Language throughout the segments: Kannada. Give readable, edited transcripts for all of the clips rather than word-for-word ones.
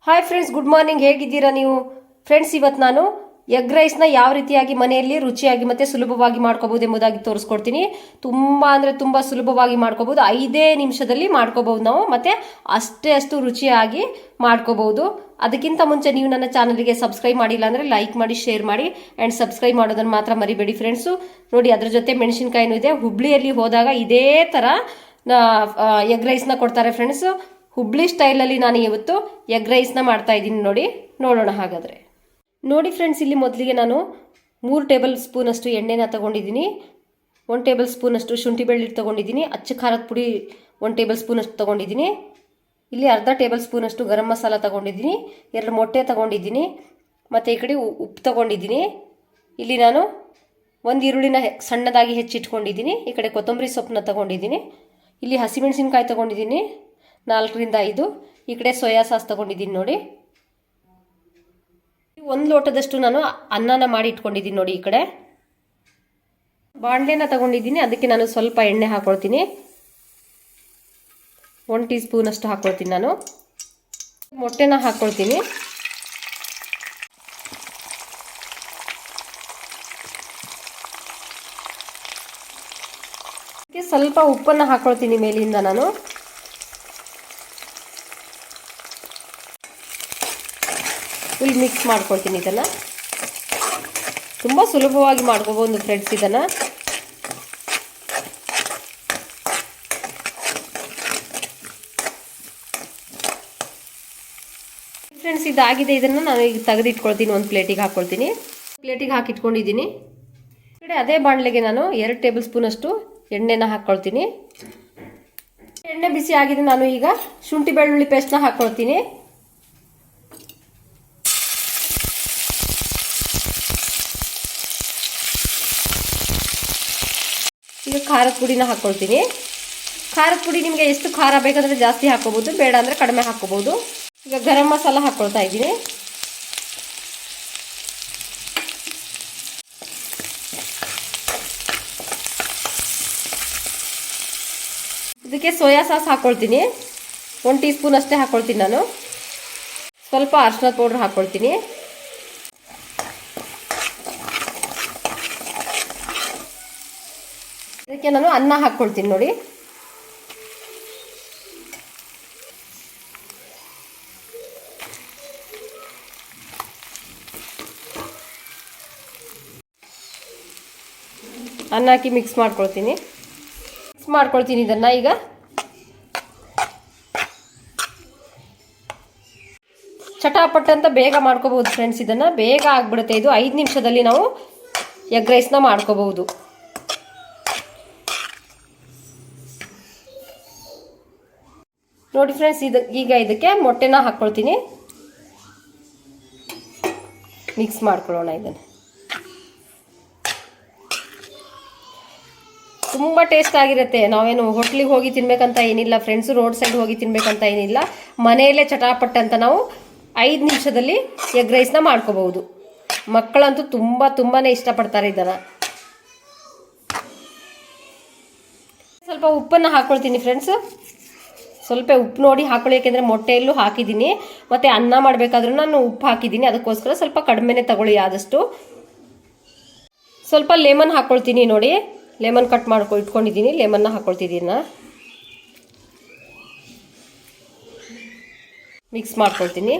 Hi friends, good morning. ಹೇಗಿದ್ದೀರಾ ನೀವು ಫ್ರೆಂಡ್ಸ್? ಇವತ್ತು ನಾನು ಎಗ್ ರೈಸ್ನ ಯಾವ ರೀತಿಯಾಗಿ ಮನೆಯಲ್ಲಿ ರುಚಿಯಾಗಿ ಮತ್ತು ಸುಲಭವಾಗಿ ಮಾಡ್ಕೋಬಹುದು ಎಂಬುದಾಗಿ ತೋರಿಸ್ಕೊಡ್ತೀನಿ. ತುಂಬ ಅಂದರೆ ತುಂಬ ಸುಲಭವಾಗಿ ಮಾಡ್ಕೋಬಹುದು. 5 ನಿಮಿಷದಲ್ಲಿ ಮಾಡ್ಕೋಬಹುದು ನಾವು, ಮತ್ತು ಅಷ್ಟು ರುಚಿಯಾಗಿ ಮಾಡ್ಕೋಬಹುದು. ಅದಕ್ಕಿಂತ ಮುಂಚೆ ನೀವು ನನ್ನ ಚಾನಲ್ಗೆ ಸಬ್ಸ್ಕ್ರೈಬ್ ಮಾಡಿಲ್ಲ ಅಂದರೆ ಲೈಕ್ ಮಾಡಿ, ಶೇರ್ ಮಾಡಿ ಆ್ಯಂಡ್ ಸಬ್ಸ್ಕ್ರೈಬ್ ಮಾಡೋದನ್ನು ಮಾತ್ರ ಮರಿಬೇಡಿ ಫ್ರೆಂಡ್ಸು. ನೋಡಿ, ಅದ್ರ ಜೊತೆ ಮೆಣಸಿನ್ಕಾಯಿನೂ ಇದೆ. ಹುಬ್ಳಿಯಲ್ಲಿ ಹೋದಾಗ ಇದೇ ಥರ ಎಗ್ ರೈಸ್ನ ಕೊಡ್ತಾರೆ ಫ್ರೆಂಡ್ಸು. ಹುಬ್ಳಿ ಸ್ಟೈಲಲ್ಲಿ ನಾನು ಇವತ್ತು ಎಗ್ ರೈಸ್ನ ಮಾಡ್ತಾ ಇದ್ದೀನಿ. ನೋಡೋಣ ಹಾಗಾದರೆ. ನೋಡಿ ಫ್ರೆಂಡ್ಸ್, ಇಲ್ಲಿ ಮೊದಲಿಗೆ ನಾನು 3 ಟೇಬಲ್ ಸ್ಪೂನಷ್ಟು ಎಣ್ಣೆನ ತಗೊಂಡಿದ್ದೀನಿ. 1 ಟೇಬಲ್ ಸ್ಪೂನಷ್ಟು ಶುಂಠಿ ಬೆಳ್ಳುಳ್ಳಿ ತಗೊಂಡಿದ್ದೀನಿ. ಅಚ್ಚ ಖಾರದ ಪುಡಿ 1 ಟೇಬಲ್ ಸ್ಪೂನಷ್ಟು ತಗೊಂಡಿದ್ದೀನಿ. ಇಲ್ಲಿ ಅರ್ಧ ಟೇಬಲ್ ಸ್ಪೂನಷ್ಟು ಗರಂ ಮಸಾಲ ತಗೊಂಡಿದ್ದೀನಿ. 2 ಮೊಟ್ಟೆ ತಗೊಂಡಿದ್ದೀನಿ. ಮತ್ತು ಈ ಕಡೆ ಉಪ್ಪು ತಗೊಂಡಿದ್ದೀನಿ. ಇಲ್ಲಿ ನಾನು 1 ಈರುಳ್ಳಿನ ಸಣ್ಣದಾಗಿ ಹೆಚ್ಚಿಟ್ಕೊಂಡಿದ್ದೀನಿ. ಈ ಕಡೆ ಕೊತ್ತಂಬರಿ ಸೊಪ್ಪನ್ನ ತಗೊಂಡಿದ್ದೀನಿ. ಇಲ್ಲಿ ಹಸಿಮೆಣಸಿನ್ಕಾಯಿ ತಗೊಂಡಿದ್ದೀನಿ 4ರಿಂದ 5. ಈ ಕಡೆ ಸೋಯಾ ಸಾಸ್ ತಗೊಂಡಿದ್ದೀನಿ. ನೋಡಿ, 1 ಲೋಟದಷ್ಟು ನಾನು ಅನ್ನನ ಮಾಡಿ ಇಟ್ಕೊಂಡಿದ್ದೀನಿ. ನೋಡಿ, ಈ ಕಡೆ ಬಾಣಲೆನ ತಗೊಂಡಿದ್ದೀನಿ. ಅದಕ್ಕೆ ನಾನು ಸ್ವಲ್ಪ ಎಣ್ಣೆ ಹಾಕೊಳ್ತೀನಿ. 1 ಟೀ ಸ್ಪೂನ್ ಅಷ್ಟು ಹಾಕೊಳ್ತೀನಿ. ನಾನು ಮೊಟ್ಟೆನ ಹಾಕೊಳ್ತೀನಿ. ಇದಕ್ಕೆ ಸ್ವಲ್ಪ ಉಪ್ಪನ್ನು ಹಾಕೊಳ್ತೀನಿ ಮೇಲಿಂದ. ನಾನು ಫುಲ್ ಮಿಕ್ಸ್ ಮಾಡ್ಕೊಳ್ತೀನಿ. ಇದನ್ನು ತುಂಬ ಸುಲಭವಾಗಿ ಮಾಡ್ಕೋಬಹುದು ಫ್ರೆಂಡ್ಸ್. ಇದನ್ನು ಫ್ರೆಂಡ್ಸ್, ಇದಾಗಿದೆ. ಇದನ್ನು ನಾನು ಈಗ ತೆಗೆದಿಟ್ಕೊಳ್ತೀನಿ. ಒಂದು ಪ್ಲೇಟಿಗೆ ಹಾಕ್ಕೊಳ್ತೀನಿ. ಪ್ಲೇಟಿಗೆ ಹಾಕಿಟ್ಕೊಂಡಿದ್ದೀನಿ. ಈ ಕಡೆ ಅದೇ ಬಾಣಲೆಗೆ ನಾನು 2 ಟೇಬಲ್ ಸ್ಪೂನ್ ಅಷ್ಟು ಎಣ್ಣೆನ ಹಾಕ್ಕೊಳ್ತೀನಿ. ಎಣ್ಣೆ ಬಿಸಿ ಆಗಿದೆ. ನಾನು ಈಗ ಶುಂಠಿ ಬೆಳ್ಳುಳ್ಳಿ ಪೇಸ್ಟ್ನ ಹಾಕ್ಕೊಳ್ತೀನಿ. ಈಗ ಖಾರದ ಪುಡಿನ ಹಾಕ್ಕೊಳ್ತೀನಿ. ಖಾರದ ಪುಡಿ ನಿಮಗೆ ಎಷ್ಟು ಖಾರ ಬೇಕಂದ್ರೆ ಜಾಸ್ತಿ ಹಾಕೋಬಹುದು, ಬೇಡ ಅಂದರೆ ಕಡಿಮೆ ಹಾಕೋಬಹುದು. ಈಗ ಗರಂ ಮಸಾಲ ಹಾಕ್ಕೊಳ್ತಾ ಇದ್ದೀನಿ. ಇದಕ್ಕೆ ಸೋಯಾ ಸಾಸ್ ಹಾಕ್ಕೊಳ್ತೀನಿ. 1 ಟೀ ಸ್ಪೂನ್ ಅಷ್ಟೇ ಹಾಕ್ಕೊಳ್ತೀನಿ. ನಾನು ಸ್ವಲ್ಪ ಅರಿಶಿಣದ ಪೌಡ್ರ್ ಹಾಕ್ಕೊಳ್ತೀನಿ. ಇದಕ್ಕೆ ನಾನು ಅನ್ನ ಹಾಕ್ಕೊಳ್ತೀನಿ. ನೋಡಿ, ಅನ್ನ ಹಾಕಿ ಮಿಕ್ಸ್ ಮಾಡ್ಕೊಳ್ತೀನಿ. ಇದನ್ನು ಈಗ ಚಟಾಪಟ್ ಅಂತ ಬೇಗ ಮಾಡ್ಕೋಬಹುದು ಫ್ರೆಂಡ್ಸ್. ಇದನ್ನು ಬೇಗ ಆಗ್ಬಿಡುತ್ತೆ. ಇದು 5 ನಿಮಿಷದಲ್ಲಿ ನಾವು ಎಗ್ ರೈಸ್ನ ಮಾಡ್ಕೋಬಹುದು. ನೋಡಿ ಫ್ರೆಂಡ್ಸ್, ಈಗ ಇದಕ್ಕೆ ಮೊಟ್ಟೆನ ಹಾಕ್ಕೊಳ್ತೀನಿ. ಮಿಕ್ಸ್ ಮಾಡ್ಕೊಳ್ಳೋಣ. ಇದನ್ನು ತುಂಬ ಟೇಸ್ಟ್ ಆಗಿರುತ್ತೆ. ನಾವೇನು ಹೋಟ್ಲಿಗೆ ಹೋಗಿ ತಿನ್ಬೇಕಂತ ಏನಿಲ್ಲ ಫ್ರೆಂಡ್ಸು, ರೋಡ್ ಸೈಡ್ ಹೋಗಿ ತಿನ್ಬೇಕಂತ ಏನಿಲ್ಲ. ಮನೆಯಲ್ಲೇ ಚಟಾಪಟ್ ಅಂತ ನಾವು 5 ನಿಮಿಷದಲ್ಲಿ ಎಗ್ ರೈಸ್ನ ಮಾಡ್ಕೋಬಹುದು. ಮಕ್ಕಳಂತೂ ತುಂಬಾ ಇಷ್ಟಪಡ್ತಾರೆ ಇದನ್ನು. ಸ್ವಲ್ಪ ಉಪ್ಪನ್ನು ಹಾಕ್ಕೊಳ್ತೀನಿ ಫ್ರೆಂಡ್ಸ್. ಸ್ವಲ್ಪ ಉಪ್ಪು ನೋಡಿ ಹಾಕೊಳ್ಳಿ, ಯಾಕೆಂದರೆ ಮೊಟ್ಟೆಯಲ್ಲೂ ಹಾಕಿದ್ದೀನಿ ಮತ್ತು ಅನ್ನ ಮಾಡಬೇಕಾದ್ರೂ ನಾನು ಉಪ್ಪು ಹಾಕಿದ್ದೀನಿ. ಅದಕ್ಕೋಸ್ಕರ ಸ್ವಲ್ಪ ಕಡಿಮೆನೇ ತಗೊಳ್ಳಿ ಆದಷ್ಟು. ಸ್ವಲ್ಪ ಲೆಮನ್ ಹಾಕ್ಕೊಳ್ತೀನಿ. ನೋಡಿ, ಲೆಮನ್ ಕಟ್ ಇಟ್ಕೊಂಡಿದ್ದೀನಿ. ಲೆಮನ್ನ ಹಾಕ್ಕೊಳ್ತಿದ್ದೀನಿ. ಮಿಕ್ಸ್ ಮಾಡ್ಕೊಳ್ತೀನಿ.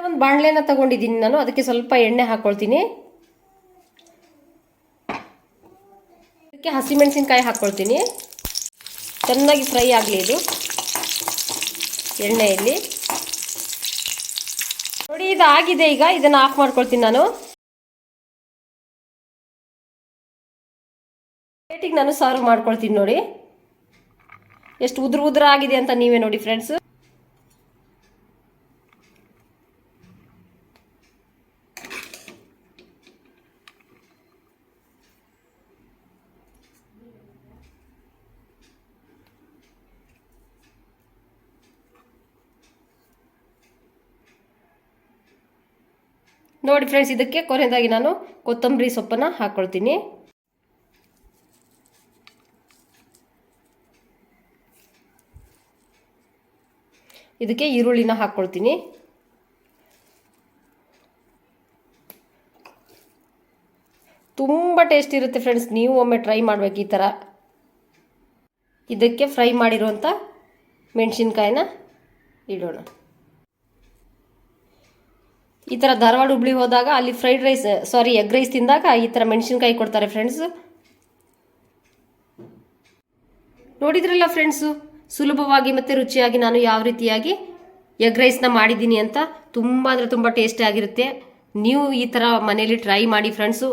ಒಂದು ಬಾಣಲೆನ ತಗೊಂಡಿದ್ದೀನಿ ನಾನು. ಅದಕ್ಕೆ ಸ್ವಲ್ಪ ಎಣ್ಣೆ ಹಾಕ್ಕೊಳ್ತೀನಿ. ಹಸಿಮೆಣಸಿನ್ಕಾಯಿ ಹಾಕ್ಕೊಳ್ತೀನಿ. ಚೆನ್ನಾಗಿ ಫ್ರೈ ಆಗಲಿ ಇದು ಎಣ್ಣೆಯಲ್ಲಿ. ನೋಡಿ, ಇದಾಗಿದೆ. ಈಗ ಇದನ್ನು ಆಫ್ ಮಾಡ್ಕೊಳ್ತೀನಿ. ನಾನು ಪ್ಲೇಟಿಗೆ ನಾನು ಸರ್ವ್ ಮಾಡ್ಕೊಳ್ತೀನಿ. ನೋಡಿ, ಎಷ್ಟು ಉದ್ರ ಆಗಿದೆ ಅಂತ ನೀವೇ ನೋಡಿ ಫ್ರೆಂಡ್ಸ್. ನೋಡಿ ಫ್ರೆಂಡ್ಸ್, ಇದಕ್ಕೆ ಕೊನೆಯದಾಗಿ ನಾನು ಕೊತ್ತಂಬರಿ ಸೊಪ್ಪನ್ನು ಹಾಕ್ಕೊಳ್ತೀನಿ. ಇದಕ್ಕೆ ಈರುಳ್ಳಿನ ಹಾಕ್ಕೊಳ್ತೀನಿ. ತುಂಬ ಟೇಸ್ಟ್ ಇರುತ್ತೆ ಫ್ರೆಂಡ್ಸ್, ನೀವು ಒಮ್ಮೆ ಟ್ರೈ ಮಾಡಬೇಕು ಈ ಥರ. ಇದಕ್ಕೆ ಫ್ರೈ ಮಾಡಿರುವಂಥ ಮೆಣಸಿನ್ಕಾಯಿನ ಇಡೋಣ. ಈ ಥರ ಧಾರವಾಡ ಹುಬ್ಳಿ ಹೋದಾಗ ಅಲ್ಲಿ ಎಗ್ ರೈಸ್ ತಿಂದಾಗ ಈ ಥರ ಮೆಣಸಿನ್ಕಾಯಿ ಕೊಡ್ತಾರೆ ಫ್ರೆಂಡ್ಸ್. ನೋಡಿದ್ರಲ್ಲ ಫ್ರೆಂಡ್ಸು, ಸುಲಭವಾಗಿ ಮತ್ತು ರುಚಿಯಾಗಿ ನಾನು ಯಾವ ರೀತಿಯಾಗಿ ಎಗ್ ರೈಸ್ನ ಮಾಡಿದ್ದೀನಿ ಅಂತ. ತುಂಬ ಅಂದರೆ ತುಂಬ ಟೇಸ್ಟಿ ಆಗಿರುತ್ತೆ. ನೀವು ಈ ಥರ ಮನೇಲಿ ಟ್ರೈ ಮಾಡಿ ಫ್ರೆಂಡ್ಸು.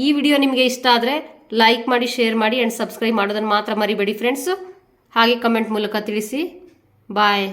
ಈ ವಿಡಿಯೋ ನಿಮಗೆ ಇಷ್ಟ ಆದರೆ ಲೈಕ್ ಮಾಡಿ, ಶೇರ್ ಮಾಡಿ ಆ್ಯಂಡ್ ಸಬ್ಸ್ಕ್ರೈಬ್ ಮಾಡೋದನ್ನು ಮಾತ್ರ ಮರಿಬೇಡಿ ಫ್ರೆಂಡ್ಸು. ಹಾಗೆ ಕಮೆಂಟ್ ಮೂಲಕ ತಿಳಿಸಿ. ಬಾಯ್.